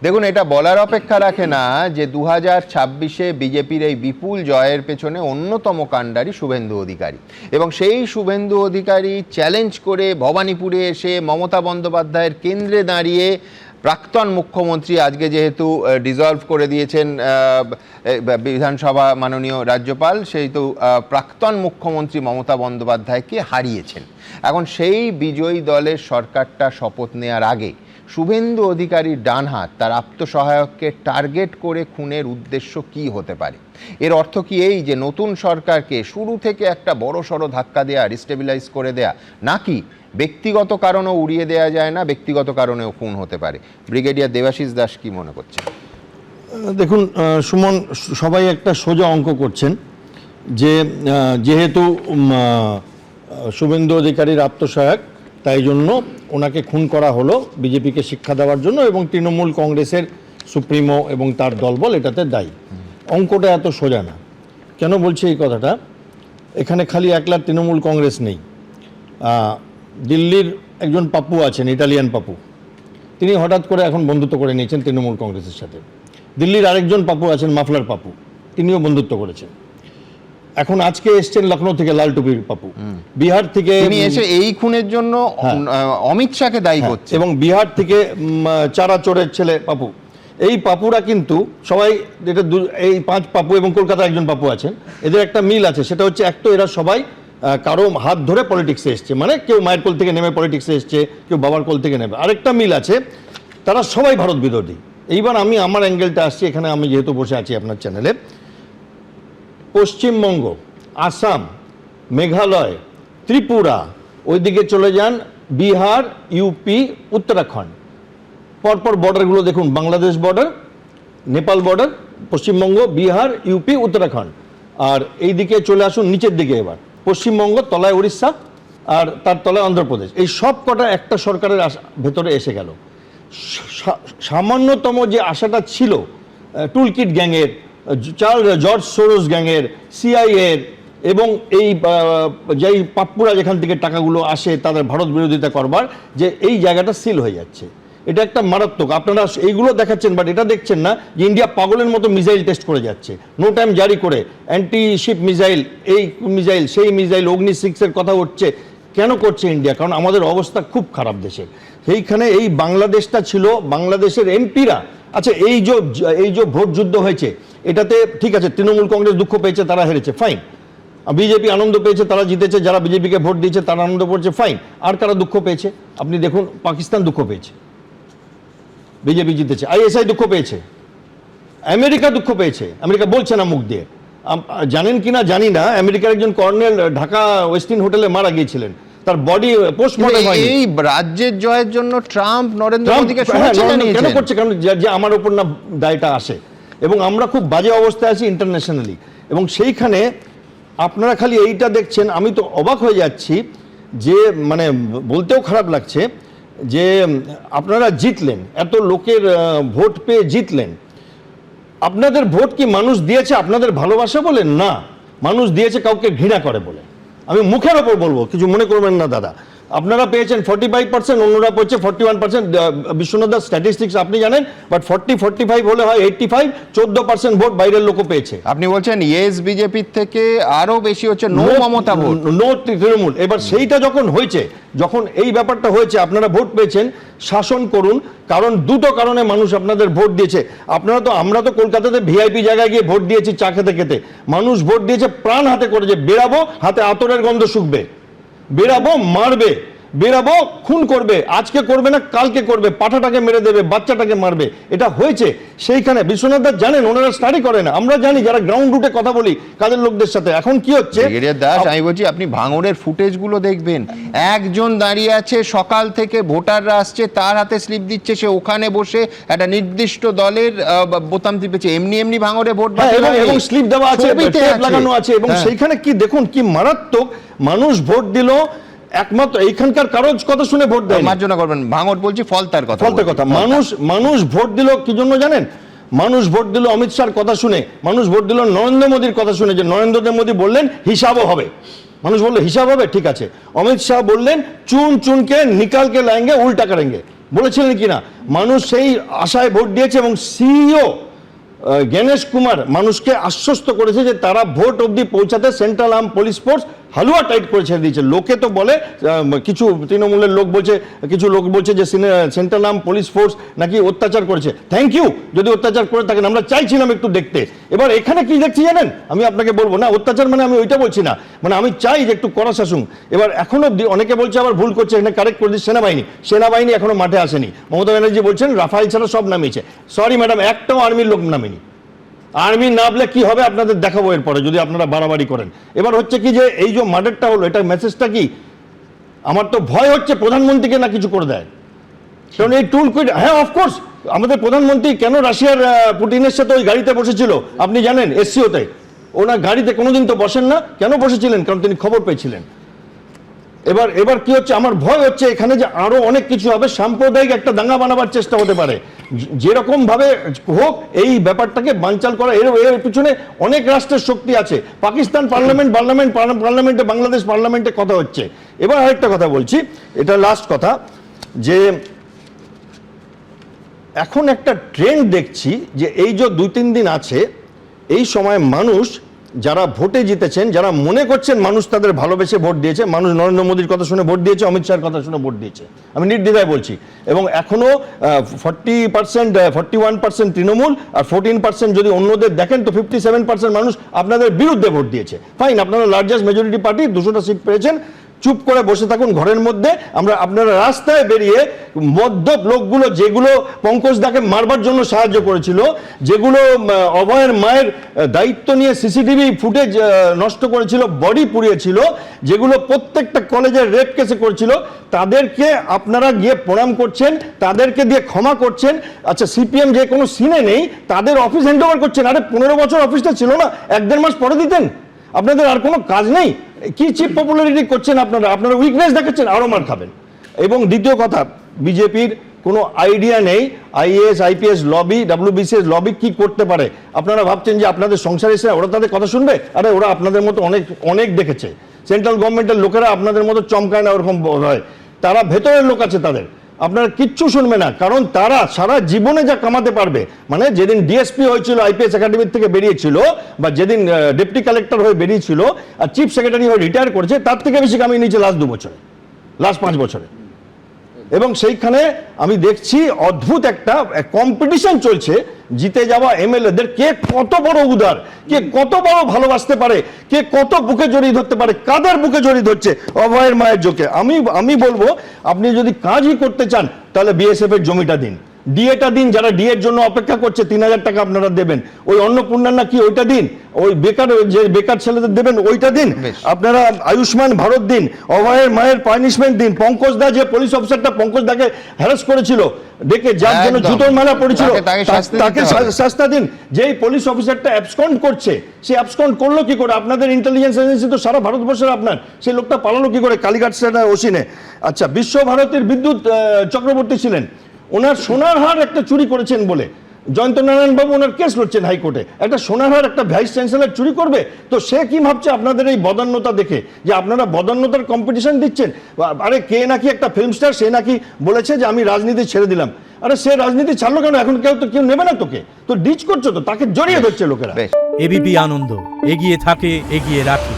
দেখুন, এটা বলার অপেক্ষা রাখে না যে 2026-এ বিজেপির এই বিপুল জয়ের পেছনে অন্যতম কাণ্ডারি শুভেন্দু অধিকারী, এবং সেই শুভেন্দু অধিকারী চ্যালেঞ্জ করে ভবানীপুরে এসে মমতা বন্দ্যোপাধ্যায়ের কেন্দ্রে দাঁড়িয়ে প্রাক্তন মুখ্যমন্ত্রী, আজকে যেহেতু ডিসলভ করে দিয়েছেন বিধানসভা মাননীয় রাজ্যপাল, সেই তো প্রাক্তন মুখ্যমন্ত্রী মমতা বন্দ্যোপাধ্যায়কে হারিয়েছেন। এখন সেই বিজয়ী দলের সরকারটা শপথ নেওয়ার আগে শুভেন্দু অধিকারীর ডান হাত তার আত্মসহায়ককে টার্গেট করে খুনের উদ্দেশ্য কি হতে পারে? এর অর্থ কি এই যে নতুন সরকারকে শুরু থেকে একটা বড়সড় ধাক্কা দেয়া, রিস্টেবিলাইজ করে দেয়া, নাকি ব্যক্তিগত কারণেও উড়িয়ে দেওয়া যায় না, ব্যক্তিগত কারণেও খুন হতে পারে? ব্রিগেডিয়ার দেবাশিস দাস কি মনে করছেন? দেখুন সুমন, সবাই একটা সোজা অঙ্ক করছেন যে যেহেতু শুভেন্দু অধিকারীর আত্মসহায়ক, তাই জন্য ওনাকে খুন করা হলো বিজেপিকে শিক্ষা দেওয়ার জন্য, এবং তৃণমূল কংগ্রেসের সুপ্রিমো এবং তার দলবল এটাতে দায়ী। অঙ্কটা এত সোজা না। কেন বলছি এই কথাটা? এখানে খালি একলা তৃণমূল কংগ্রেস নেই। দিল্লির একজন পাপ্পু আছেন, ইটালিয়ান পাপ্পু, তিনি হঠাৎ করে এখন বন্ধুত্ব করে নিয়েছেন তৃণমূল কংগ্রেসের সাথে। দিল্লির আরেকজন পাপ্পু আছেন, মাফলার পাপ্পু, তিনিও বন্ধুত্ব করেছেন। এখন আজকে এসছেন লখনৌ থেকে লাল টুপির পাপ্পু, বিহার থেকে এসে এই খুনের জন্য অমিত শাহকে দায়ী করছে, এবং বিহার থেকে চারা চোরের ছেলে পাপ্পু। এই পাপুরা কিন্তু সবাই, এটা এই 5 পাপ্পু এবং কলকাতার একজন পাপ্পু আছেন, এদের একটা মিল আছে, সেটা হচ্ছে এক তো এরা সবাই কারো হাত ধরে পলিটিক্সে এসছে, মানে কেউ মায়ের কোল থেকে নেমে পলিটিক্সে এসছে, কেউ বাবার কোল থেকে নেমে। আরেকটা মিল আছে, তারা সবাই ভারত বিরোধী। এইবার আমি আমার অ্যাঙ্গেলটা আসছি, এখানে আমি যেহেতু বসে আছি আপনার চ্যানেলে। পশ্চিমবঙ্গ, আসাম, মেঘালয়, ত্রিপুরা, ওইদিকে চলে যান বিহার, ইউপি, উত্তরাখণ্ড, পরপর বর্ডারগুলো দেখুন, Bangladesh border, Nepal border, Paschimbanga, Bihar, UP, Uttarakhand. আর এই দিকে চলে আসুন নিচের দিকে, এবার পশ্চিমবঙ্গ, তলায় উড়িষ্যা, আর তার তলায় অন্ধ্রপ্রদেশ। এই সব কটা একটা সরকারের ভেতরে এসে গেল। সামান্যতম যে আশাটা ছিল টুলকিট গ্যাংয়ের, জর্জ সোরোস গ্যাংয়ের, সিআইএর, এবং এই যেই পাপ্পুরা যেখান থেকে টাকাগুলো আসে তাদের ভারত বিরোধিতা করবার, যে এই জায়গাটা সিল হয়ে যাচ্ছে। এটা একটা মারাত্মক। আপনারা এইগুলো দেখাচ্ছেন, বাট এটা দেখছেন না যে ইন্ডিয়া পাগলের মতো মিসাইল টেস্ট করে যাচ্ছে, নো টাইম জারি করে, অ্যান্টি শিপ মিসাইল, এই মিসাইল, সেই মিসাইল, অগ্নি 6-এর কথা উঠছে। কেন করছে ইন্ডিয়া? কারণ আমাদের অবস্থা খুব খারাপ দেশে। সেইখানে এই বাংলাদেশটা ছিল, বাংলাদেশের এমপিরা, আচ্ছা এই যে ভোট যুদ্ধ হয়েছে, এটাতে ঠিক আছে তৃণমূল কংগ্রেস দুঃখ পেয়েছে, তারা হেরেছে, ফাইন। বিজেপি আনন্দ পেয়েছে, তারা জিতেছে, যারা বিজেপিকে ভোট দিয়েছে তারা আনন্দ করছে, ফাইন। আর কারা দুঃখ পেয়েছে? আপনি দেখুন, পাকিস্তান দুঃখ পেয়েছে, বিজেপি জিতেছে। আইএসআই দুঃখ পেয়েছে, আমেরিকা দুঃখ পেয়েছে, আমেরিকা বলছে না মুখ দিয়ে। জানেন কিনা জানি না, আমেরিকার একজন কর্নেল ঢাকা ওয়েস্টিন হোটেলে মারা গিয়েছিলেন, তার বডি পোস্টমর্টম হয়নি। এই রাজ্যের জয়ের জন্য ট্রাম্প নরেন্দ্র মোদীকে কেন করছে? কারণ যে আমার উপর না দায়টা আসে, এবং আমরা খুব বাজে অবস্থায় আছি ইন্টারন্যাশনালি। এবং সেইখানে আপনারা খালি এইটা দেখছেন, আমি তো অবাক হয়ে যাচ্ছি, যে মানে বলতেও খারাপ লাগছে যে আপনারা জিতলেন, এত লোকের ভোট পেয়ে জিতলেন। আপনাদের ভোট কি মানুষ দিয়েছে আপনাদের ভালোবাসা বলে? না, মানুষ দিয়েছে কাউকে ঘৃণা করে বলে। আমি মুখের ওপর বলবো, কিছু মনে করবেন না দাদা। আপনারা পেয়েছেন 45%, অন্যরা পেয়েছে 41%। বিশ্বনাথ দাস স্ট্যাটিস্টিক্স আপনি জানেন, বাট 40-45 হলে হয় 85। 14% ভোট বাইরের লোকও পেয়েছে। আপনি বলছেন ইয়েস বিজেপির থেকে আরো বেশি হচ্ছে no Mamata vote, no Trinamool. এবার সেইটা যখন হয়েছে, যখন এই ব্যাপারটা হয়েছে, আপনারা ভোট পেয়েছেন, শাসন করুন। কারণ দুটো কারণে মানুষ আপনাদের ভোট দিয়েছে। আমরা তো কলকাতাতে ভিআইপি জায়গায় গিয়ে ভোট দিয়েছি চা খেতে খেতে। মানুষ ভোট দিয়েছে প্রাণ হাতে করে, যে বেরাবো, হাতে আতরের গন্ধ শুকবে, বেরাবো, মারবে, বেরাবো, খুন করবে, আজকে করবে না কালকে করবে, পাঠাটাকে মেরে দেবে, বাচ্চাটাকে মারবে। এটা হয়েছে সেইখানে। বিশ্বনাথ দাস জানেন, ওনারা স্টাডি করে না, আমরা জানি, যারা গ্রাউন্ড রুটে কথা বলি কাদের লোকদের সাথে। এখন কি হচ্ছে দাস, আমি বলছি আপনি ভাঙড়ের ফুটেজগুলো দেখবেন, একজন দাঁড়িয়ে আছে, সকাল থেকে ভোটাররা আসছে, তার হাতে স্লিপ দিচ্ছে, সে ওখানে বসে একটা নির্দিষ্ট দলের বোতাম টিপেছে। এমনি ভাঙড়ে ভোট এবং স্লিপ দেওয়া আছে, লাগানো আছে। এবং সেইখানে কি দেখুন কি মারাত্মক, মানুষ ভোট দিল একমাত্র এইখানকার কারোর কথা শুনে ভোট দেয়, মার্জনা করবেন, ভাঙড় বলছি ফলতার কথা। মানুষ ভোট দিল কি জন্য জানেন? মানুষ ভোট দিল অমিত শাহর কথা শুনে, মানুষ ভোট দিল নরেন্দ্র মোদীর কথা শুনে, যে নরেন্দ্র মোদী বললেন হিসাবও হবে। মানুষ বললো হিসাব হবে, ঠিক আছে। অমিত শাহ বললেন চুন চুনকে নিকালকে লাएंगे উল্টা করেंगे, বলেছিলেন কিনা? মানুষ সেই আশায় ভোট দিয়েছে এবং সিইও গণেশ কুমার মানুষকে আশ্বস্ত করেছে যে তারা ভোট অবধি পৌঁছাতে সেন্ট্রাল আর্ম পুলিশ ফোর্স হালুয়া টাইট করে ছেড়ে দিয়েছে। লোকে তো বলে, কিছু তৃণমূলের লোক বলছে, কিছু লোক বলছে যে সেন্ট্রাল আর্ম পুলিশ ফোর্স নাকি অত্যাচার করেছে। থ্যাংক ইউ যদি অত্যাচার করে থাকেন, আমরা চাইছিলাম একটু দেখতে। এবার এখানে কি দেখছি জানেন, আমি আপনাকে বলবো না অত্যাচার মানে আমি ওইটা বলছি না, মানে আমি চাই যে একটু কড়া শাসন। এবার এখনো অনেকে বলছে আবার ভুল করছে, এখানে কারেক্ট করে দিচ্ছে সেনাবাহিনী এখনো মাঠে আসেনি। মমতা ব্যানার্জি বলছেন রাফাইল ছাড়া সব নামিয়েছে। সরি ম্যাডাম, একটাও আর্মির লোক নামেনি। আর্মি নামলে কি হবে আপনাদের দেখাবো এরপরে, যদি আপনারা বাড়াবাড়ি করেন। এবার হচ্ছে কি যে এই যে মার্ডারটা হলো, এটার মেসেজটা কি? আমার তো ভয় হচ্ছে প্রধানমন্ত্রীকে না কিছু করে দেয়, কারণ এই টুল কুইট। হ্যাঁ, অফকোর্স আমাদের প্রধানমন্ত্রী কেন রাশিয়ার পুতিনের সাথে ওই গাড়িতে বসেছিল আপনি জানেন? এসসিওতে ওনার গাড়িতে কোনোদিন তো বসেন না। কেন বসেছিলেন? কারণ তিনি খবর পেয়েছিলেন। এবার কি হচ্ছে, আমার ভয় হচ্ছে এখানে যে আরো অনেক কিছু হবে, সাম্প্রদায়িক একটা দাঙ্গা বানাবার চেষ্টা হতে পারে। যেরকম ভাবে হোক এই ব্যাপারটাকে বানচাল করা, এর পিছনে অনেক রাষ্ট্রের শক্তি আছে। পাকিস্তান পার্লামেন্টে বাংলাদেশ পার্লামেন্টে কথা হচ্ছে। এবার আরেকটা কথা বলছি, এটা লাস্ট কথা, যে এখন একটা ট্রেন্ড দেখছি যে এই যে 2-3 দিন আছে, এই সময় মানুষ যারা ভোটে জিতেছেন, যারা মনে করছেন মানুষ তাদের ভালোবেসে ভোট দিয়েছে, মানুষ নরেন্দ্র মোদীর কথা শুনে ভোট দিয়েছে, অমিত শাহের কথা শুনে ভোট দিয়েছে, আমি নির্দ্বিধায় বলছি। এবং এখনো 41% তৃণমূল আর 14% যদি অন্যদের দেখেন তো 57% মানুষ আপনাদের বিরুদ্ধে ভোট দিয়েছে। ফাইন, আপনারা লার্জেস্ট মেজরিটি পার্টি, 200টা সিট পেয়েছেন, চুপ করে বসে থাকুন ঘরের মধ্যে। আপনারা রাস্তায় বেরিয়ে মদ্যপ লোকগুলো, যেগুলো পঙ্কজ দাকে মারবার জন্য সাহায্য করেছিল, যেগুলো অভয়ের মায়ের দায়িত্ব নিয়ে সিসিটিভি ফুটেজ নষ্ট করেছিল, বডি পুড়িয়েছিল, যেগুলো প্রত্যেকটা কলেজের রেপ কেসে করেছিল, তাদেরকে আপনারা গিয়ে প্রণাম করছেন, তাদেরকে দিয়ে ক্ষমা করছেন। আচ্ছা, সিপিএম যে কোনো সিনে নেই, তাদের অফিস হ্যান্ড ওভার করছেন। আরে 15 বছর অফিসটা ছিল না, 1-1.5 মাস পরে দিতেন। আপনাদের আর কোনো কাজ নেই, কি চিপ পপুলারিটি করছেন আপনারা উইকনেস দেখাচ্ছেন, আরো মার খাবেন। এবং দ্বিতীয় কথা, বিজেপির কোনো আইডিয়া নেই IAS IPS lobby, WBCS lobby কি করতে পারে। আপনারা ভাবছেন যে আপনাদের সংসারে এসে ওরা তাদের কথা শুনবে? আরে ওরা আপনাদের মতো অনেক দেখেছে। সেন্ট্রাল গভর্নমেন্টের লোকেরা আপনাদের মতো চমকায় না, ওরকম হয়। তারা ভেতরের লোক আছে তাদের, আপনারা কিচ্ছু শুনবে না, কারণ তারা সারা জীবনে যা কামাতে পারবে, মানে যেদিন ডিএসপি হয়েছিল, আইপিএস একাডেমি থেকে বেরিয়েছিল, বা যেদিন ডেপুটি কালেক্টর হয়ে বেরিয়েছিল আর চিফ সেক্রেটারি হয়ে রিটায়ার করেছে, তার থেকে বেশি কামিয়ে নিয়েছে লাস্ট 2 বছরে, লাস্ট 5 বছরে। এবং সেইখানে আমি দেখছি অদ্ভুত একটা কম্পিটিশন চলছে জিতে যাওয়া এমএলএদের, কে কত বড় উদার, কে কত বড় ভালোবাসতে পারে, কে কত বুকে জড়িয়ে ধরতে পারে। কাদের বুকে জড়িয়ে ধরছে? অভয়ের মায়ের জোকে। আমি বলবো, আপনি যদি কাজই করতে চান তাহলে বিএসএফ এর জমিটা দিন, ডিএটা দিন, যারা ডিএর জন্য অপেক্ষা করছে 3000 টাকা আপনারা দেবেন, ওই অন্নপূর্ণা না কি ওইটা দিন, ওই বেকার ছেলেদের দেবেন ওইটা দিন, আপনারা আয়ুষ্মান ভারত দিন, অভয়ের মায়ের পানিশমেন্ট দিন, পঙ্কজ দা যে পুলিশ অফিসারটা পঙ্কজ দাকে হ্যারাস করেছিল ডেকে, যার জন্য জুতোর মেলা পড়েছিল, তাকে শাস্তি দিন। যেই পুলিশ অফিসারটা অ্যাবসকন্ড করছে, সে অ্যাবসকন্ড করলো কি করে? আপনাদের ইন্টেলিজেন্স এজেন্সি তো সারা ভারতবর্ষের, আপনার সেই লোকটা পালালো কি করে কালীঘাট ওসিনে? আচ্ছা, বিশ্বভারতীর বিদ্যুৎ চক্রবর্তী ছিলেন, ওনার সোনার হার একটা চুরি করেছেন বলে জয়ন্ত নারায়ণ বাবু ওনার কেস লড়ছেন হাইকোর্টে। একটা সোনার হার একটা ভাইস চ্যান্সেলর চুরি করবে? তো সে কি ভাবছে আপনাদের এই বদান্যতা দেখে, যে আপনারা বদান্যতার কম্পিটিশন দিচ্ছেন? আরে কে নাকি একটা ফিল্ম স্টার, সে নাকি বলেছে যে আমি রাজনীতি ছেড়ে দিলাম। আরে সে রাজনীতি ছাড়লো কেন? এখন কেউ নেবে না তোকে, তো ডিচ করছো তো, তাকে জড়িয়ে ধরছে লোকেরা। এবিপি আনন্দ, এগিয়ে থাকে, এগিয়ে রাখে।